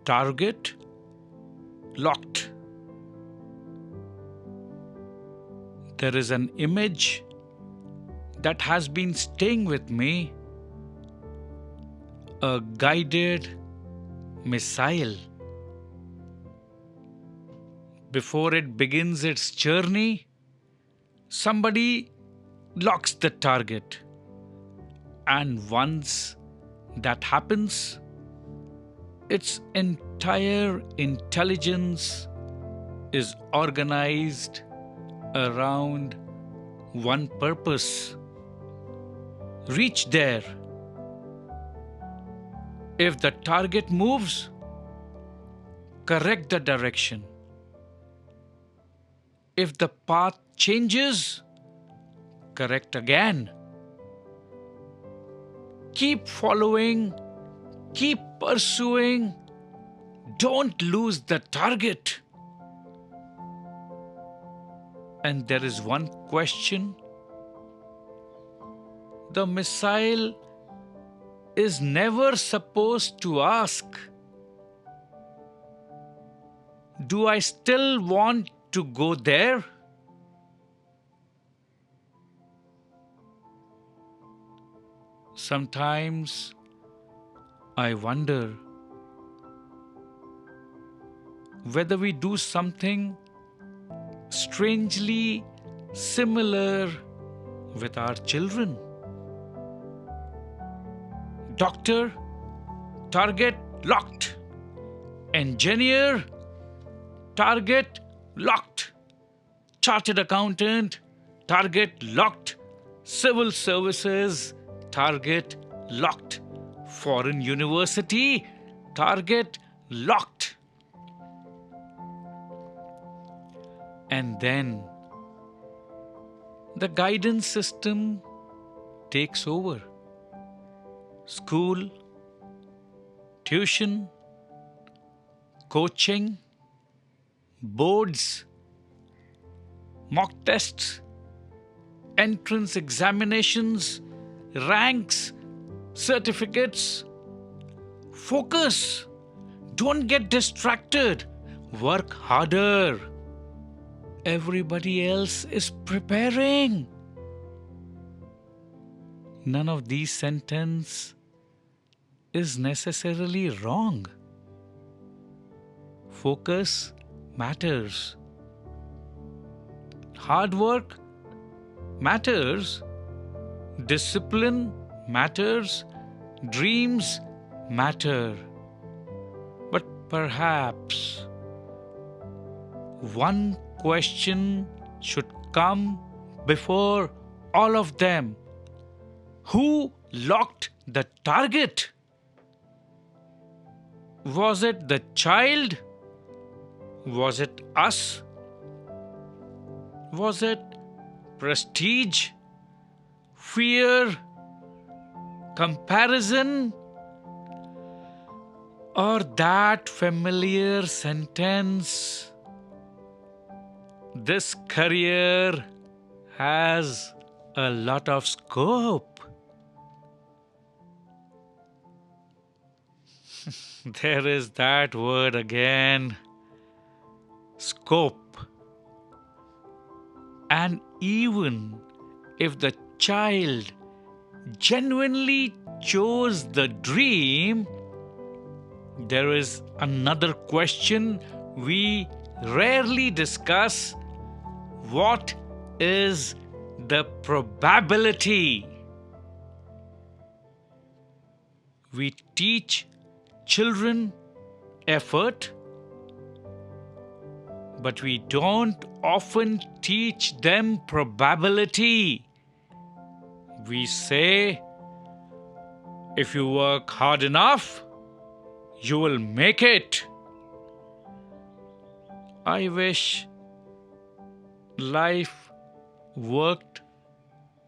Target locked. There is an image that has been staying with me, a guided missile. Before it begins its journey, somebody locks the target. And once that happens, its entire intelligence is organized around one purpose: reach there. If the target moves, correct the direction. If the path changes, correct again. Keep following, keep pursuing, don't lose the target. And there is one question the missile is never supposed to ask. Do I still want to go there? Sometimes I wonder whether we do something strangely similar with our children. Doctor, target locked. Engineer, target locked. Chartered accountant, target locked. Civil services, target locked. Foreign university, target locked. And then the guidance system takes over. School, tuition, coaching, boards, mock tests, entrance examinations, ranks, certificates. Focus. Don't get distracted. Work harder. Everybody else is preparing. None of these sentences is necessarily wrong. Focus matters. Hard work matters. Discipline matters. Dreams matter. But perhaps one question should come before all of them. Who locked the target? Was it the child? Was it us? Was it prestige, fear, comparison, or that familiar sentence? This career has a lot of scope. There is that word again, scope. And even if the child genuinely chose the dream, there is another question we rarely discuss. What is the probability? We teach children effort, but we don't often teach them probability. We say, if you work hard enough, you will make it. I wish life worked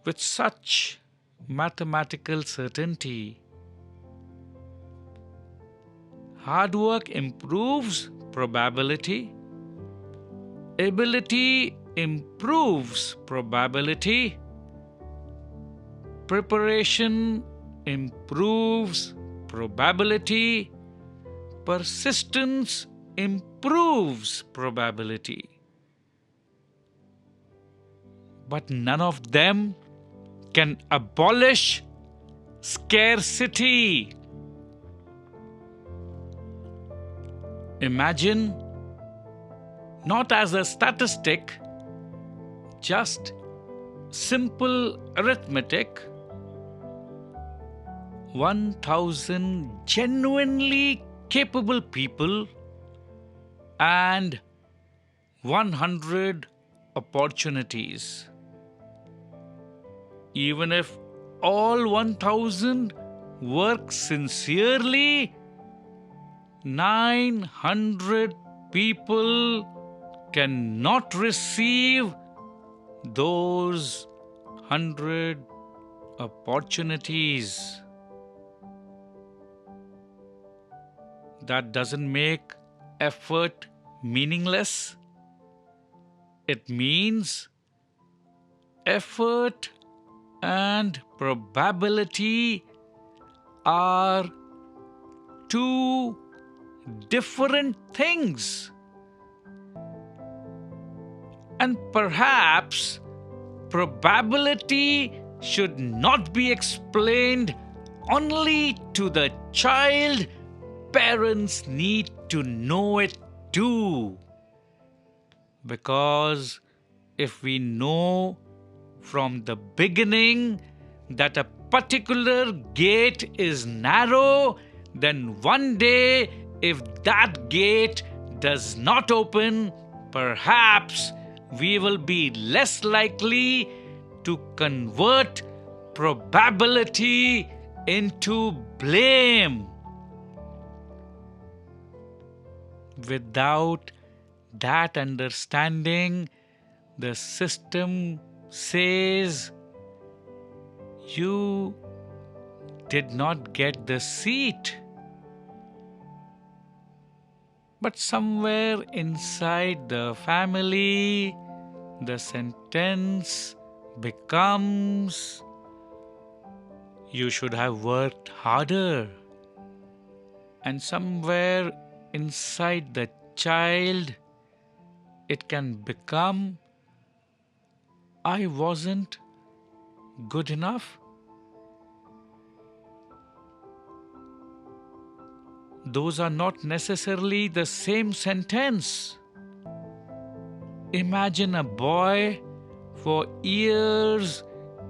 with such mathematical certainty. Hard work improves probability. Ability improves probability. Preparation improves probability. persistence improves probability. But none of them can abolish scarcity. Imagine, not as a statistic, just simple arithmetic, 1,000 genuinely capable people and 100 opportunities. Even if all 1,000 work sincerely, 900 people cannot receive those 100 opportunities. That doesn't make effort meaningless. It means effort and probability are two different things. And perhaps probability should not be explained only to the child. Parents need to know it too. Because if we know from the beginning that a particular gate is narrow, then one day, if that gate does not open, perhaps we will be less likely to convert probability into blame. Without that understanding, the system says, you did not get the seat. But somewhere inside the family, the sentence becomes, you should have worked harder. And somewhere inside the child, it can become, I wasn't good enough. Those are not necessarily the same sentence. Imagine a boy, for years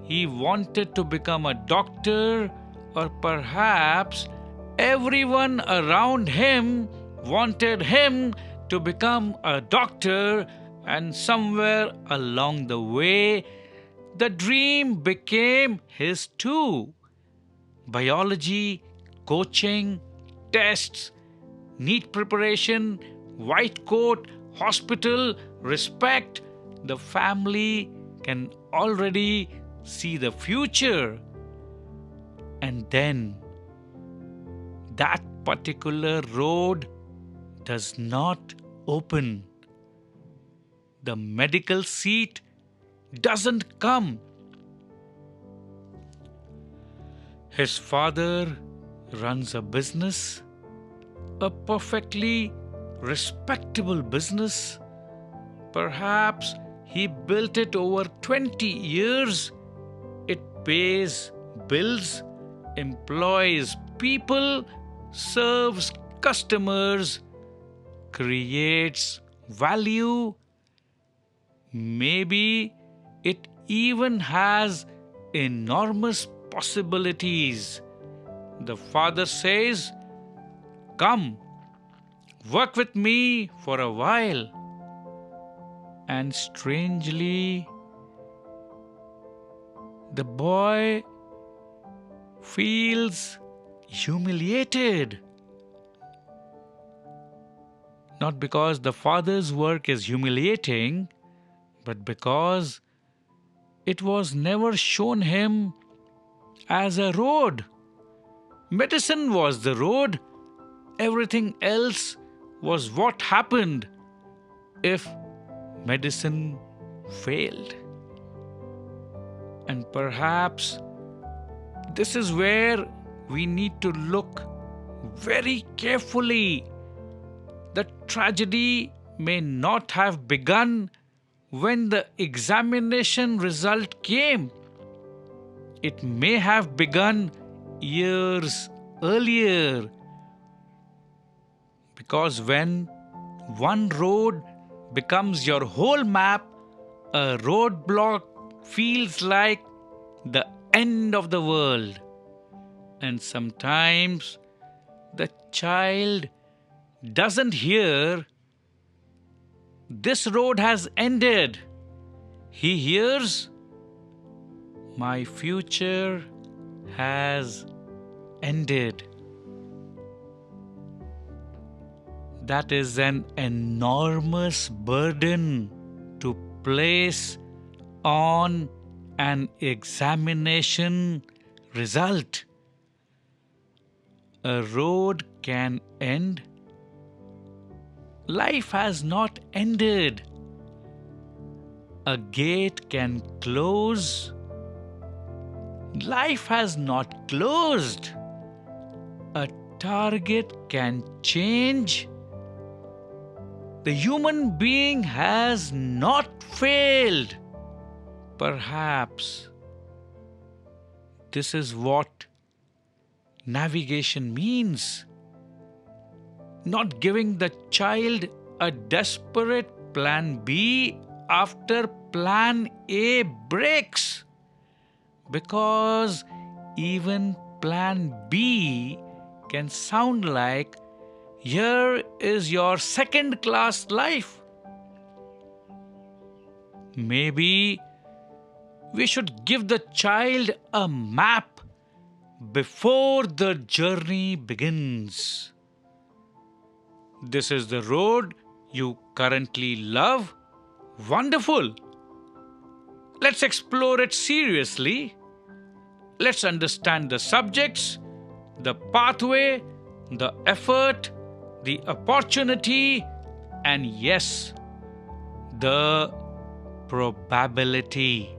he wanted to become a doctor, or perhaps everyone around him wanted him to become a doctor, and somewhere along the way, the dream became his too. Biology, coaching, tests, NEET preparation, white coat, hospital, respect. The family can already see the future. And then that particular road does not open. The medical seat doesn't come. His father runs a business, a perfectly respectable business. Perhaps he built it over 20 years. It pays bills, employs people, serves customers, creates value. Maybe it even has enormous possibilities. The father says, come, work with me for a while. And strangely, the boy feels humiliated. Not because the father's work is humiliating, but because it was never shown him as a road. Medicine was the road. Everything else was what happened if medicine failed. And perhaps this is where we need to look very carefully. The tragedy may not have begun when the examination result came. It may have begun years earlier. Because when one road becomes your whole map, a roadblock feels like the end of the world. And sometimes the child doesn't hear, "This road has ended." He hears, "My future has ended." That is an enormous burden to place on an examination result. A road can end. Life has not ended. A gate can close. Life has not closed. A target can change. The human being has not failed. Perhaps this is what navigation means. Not giving the child a desperate plan B after plan A breaks. Because even plan B can sound like, "Here is your second-class life." Maybe we should give the child a map before the journey begins. This is the road you currently love. Wonderful. Let's explore it seriously. Let's understand the subjects, the pathway, the effort, the opportunity, and yes, the probability.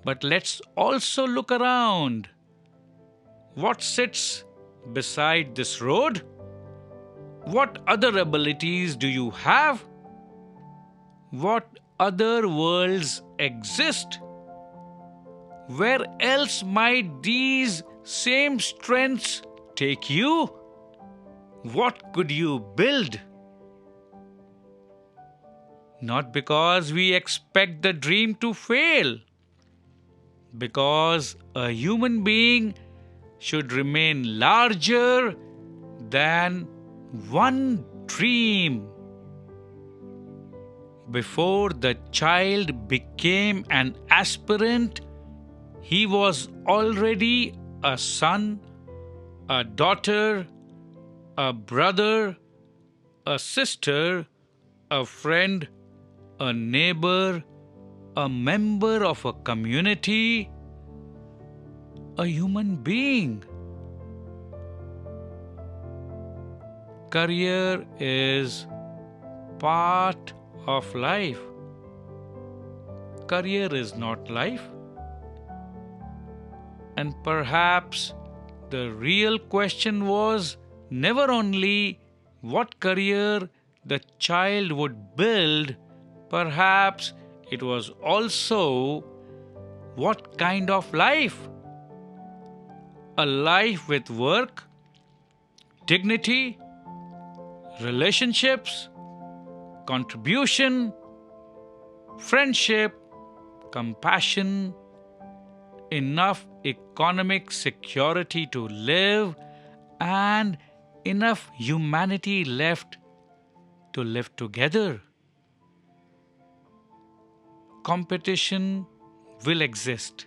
But let's also look around. What sits beside this road? What other abilities do you have? What other worlds exist? Where else might these same strengths take you? What could you build? Not because we expect the dream to fail, because a human being should remain larger than one dream. Before the child became an aspirant, he was already a son, a daughter, a brother, a sister, a friend, a neighbor, a member of a community, a human being. Career is part of life. Career is not life. And perhaps the real question was never only what career the child would build, perhaps it was also what kind of life. A life with work, dignity, relationships, contribution, friendship, compassion, enough economic security to live, and enough humanity left to live together. Competition will exist.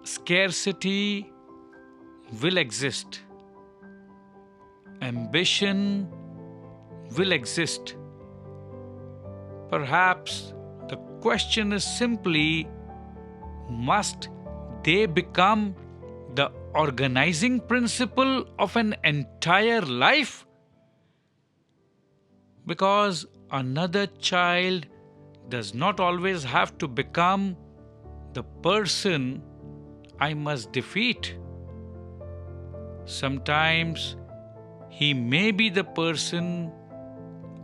Scarcity will exist. Ambition will exist. Perhaps the question is simply, must they become the organizing principle of an entire life? Because another child does not always have to become the person I must defeat. Sometimes he may be the person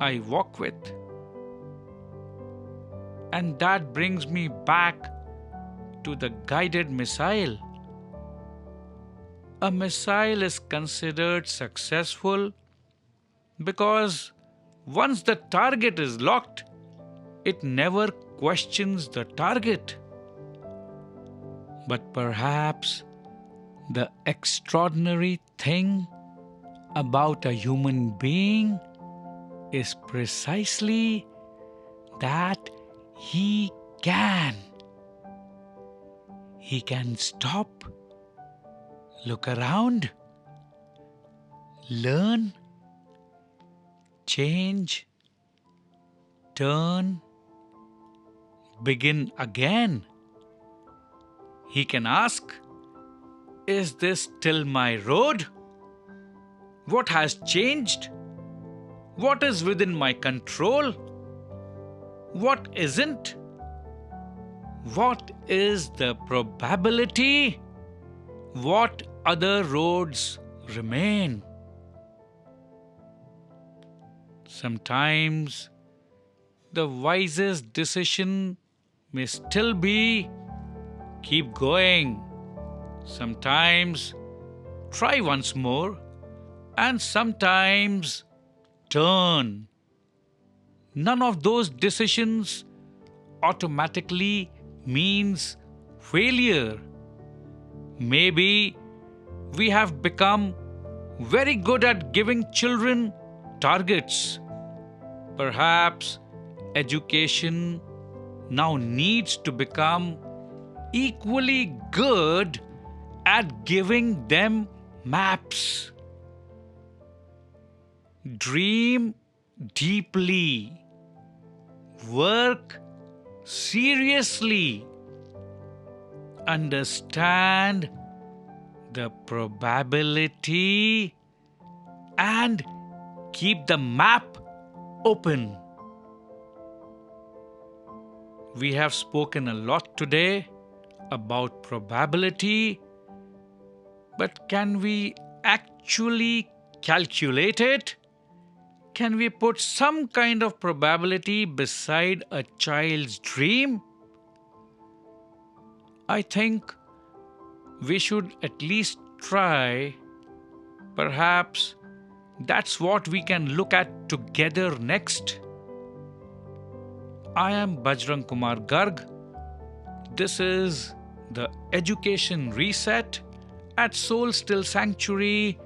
I walk with. And that brings me back to the guided missile. A missile is considered successful because once the target is locked, it never questions the target. But perhaps the extraordinary thing about a human being is precisely that he can stop, look around, learn, change, turn, begin again. He can ask, is this still my road? What has changed? What is within my control? What isn't? What is the probability? What other roads remain? Sometimes the wisest decision may still be keep going. Sometimes try once more, and sometimes turn. None of those decisions automatically means failure. Maybe we have become very good at giving children targets. Perhaps education now needs to become equally good at giving them maps. Dream deeply. Work seriously. Understand the probability and keep the map open. We have spoken a lot today about probability, but can we actually calculate it? Can we put some kind of probability beside a child's dream? I think we should at least try. Perhaps that's what we can look at together next. I am Bajrang Kumar Garg. This is the Education Reset at SoulStill Sanctuary,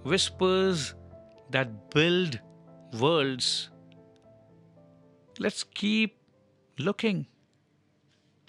whispers that build worlds. Let's keep looking.